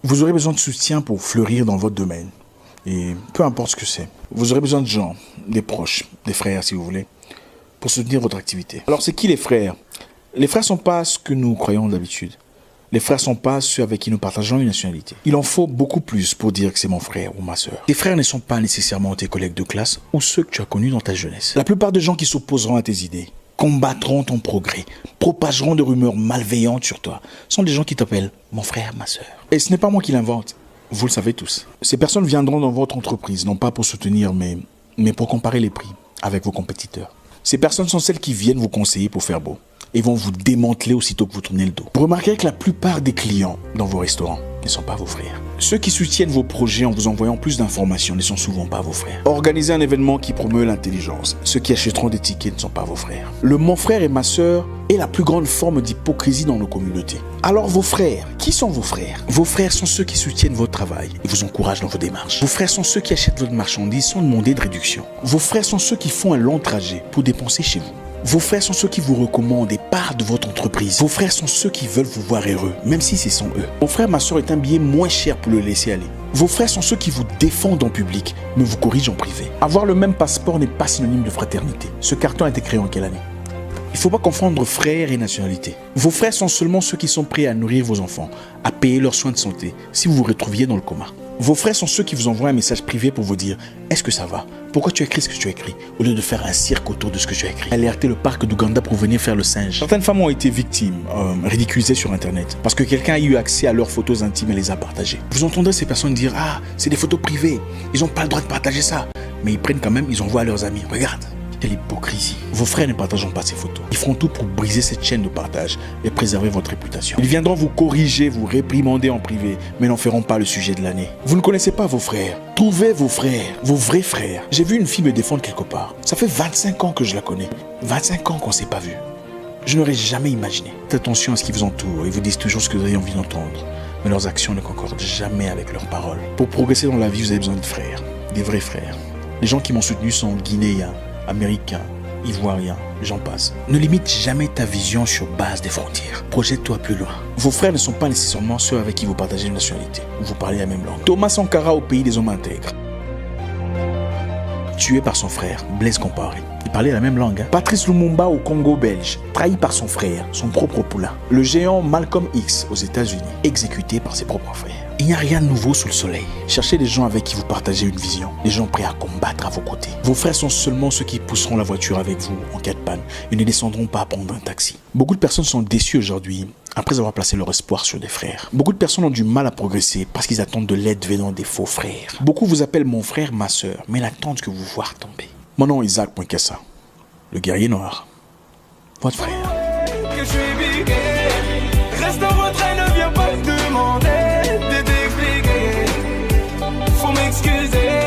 Vous aurez besoin de soutien pour fleurir dans votre domaine. Et peu importe ce que c'est. Vous aurez besoin de gens, des proches, des frères si vous voulez, pour soutenir votre activité. Alors c'est qui les frères? Les frères ne sont pas ce que nous croyons d'habitude. Les frères ne sont pas ceux avec qui nous partageons une nationalité. Il en faut beaucoup plus pour dire que c'est mon frère ou ma sœur. Tes frères ne sont pas nécessairement tes collègues de classe ou ceux que tu as connus dans ta jeunesse. La plupart des gens qui s'opposeront à tes idées, combattront ton progrès, propageront des rumeurs malveillantes sur toi, sont des gens qui t'appellent mon frère, ma sœur. Et ce n'est pas moi qui l'invente. Vous le savez tous. Ces personnes viendront dans votre entreprise, non pas pour soutenir, mais pour comparer les prix avec vos compétiteurs. Ces personnes sont celles qui viennent vous conseiller pour faire beau et vont vous démanteler aussitôt que vous tournez le dos. Vous remarquerez que la plupart des clients dans vos restaurants ne sont pas vos frères. Ceux qui soutiennent vos projets en vous envoyant plus d'informations ne sont souvent pas vos frères. Organisez un événement qui promeut l'intelligence. Ceux qui achèteront des tickets ne sont pas vos frères. Le mon frère et ma sœur est la plus grande forme d'hypocrisie dans nos communautés. Alors vos frères, qui sont vos frères? Vos frères sont ceux qui soutiennent votre travail et vous encouragent dans vos démarches. Vos frères sont ceux qui achètent votre marchandise sans demander de réduction. Vos frères sont ceux qui font un long trajet pour dépenser chez vous. Vos frères sont ceux qui vous recommandent des parts de votre entreprise. Vos frères sont ceux qui veulent vous voir heureux, même si ce sont eux. Mon frère, ma soeur est un billet moins cher pour le laisser aller. Vos frères sont ceux qui vous défendent en public, mais vous corrigent en privé. Avoir le même passeport n'est pas synonyme de fraternité. Ce carton a été créé en quelle année? Il ne faut pas confondre frères et nationalité. Vos frères sont seulement ceux qui sont prêts à nourrir vos enfants, à payer leurs soins de santé, si vous vous retrouviez dans le coma. Vos frères sont ceux qui vous envoient un message privé pour vous dire « Est-ce que ça va? Pourquoi tu as écrit ce que tu as écrit ?» au lieu de faire un cirque autour de ce que tu as écrit. Alerter le parc d'Ouganda pour venir faire le singe. Certaines femmes ont été victimes, ridiculisées sur Internet, parce que quelqu'un a eu accès à leurs photos intimes et les a partagées. Vous entendrez ces personnes dire « Ah, c'est des photos privées, ils n'ont pas le droit de partager ça. » Mais ils prennent quand même, ils envoient à leurs amis. Regarde. Quelle hypocrisie. Vos frères ne partageront pas ces photos. Ils feront tout pour briser cette chaîne de partage et préserver votre réputation. Ils viendront vous corriger, vous réprimander en privé, mais n'en feront pas le sujet de l'année. Vous ne connaissez pas vos frères. Trouvez vos frères, vos vrais frères. J'ai vu une fille me défendre quelque part. Ça fait 25 ans que je la connais. 25 ans qu'on ne s'est pas vu. Je n'aurais jamais imaginé. Faites attention à ce qui vous entoure. Ils vous disent toujours ce que vous avez envie d'entendre. Mais leurs actions ne concordent jamais avec leurs paroles. Pour progresser dans la vie, vous avez besoin de frères. Des vrais frères. Les gens qui m'ont soutenu sont guinéens, américains, ivoiriens, j'en passe. Ne limite jamais ta vision sur base des frontières. Projette-toi plus loin. Vos frères ne sont pas nécessairement ceux avec qui vous partagez une nationalité ou vous parlez la même langue. Thomas Sankara au pays des hommes intègres. Tué par son frère, Blaise Compaoré. Il parlait la même langue. Patrice Lumumba au Congo belge, trahi par son frère, son propre poulain. Le géant Malcolm X aux États-Unis, exécuté par ses propres frères. Il n'y a rien de nouveau sous le soleil. Cherchez des gens avec qui vous partagez une vision, des gens prêts à combattre à vos côtés. Vos frères sont seulement ceux qui pousseront la voiture avec vous en cas de panne et ne descendront pas à prendre un taxi. Beaucoup de personnes sont déçues aujourd'hui après avoir placé leur espoir sur des frères. Beaucoup de personnes ont du mal à progresser parce qu'ils attendent de l'aide venant des faux frères. Beaucoup vous appellent mon frère, ma sœur, mais n'attendent que vous voir tomber. Mon nom est Isaac Poinkessa, le guerrier noir, votre frère. Que je suis bigué, reste en retrait, ne viens pas me demander de t'expliquer. Faut m'excuser.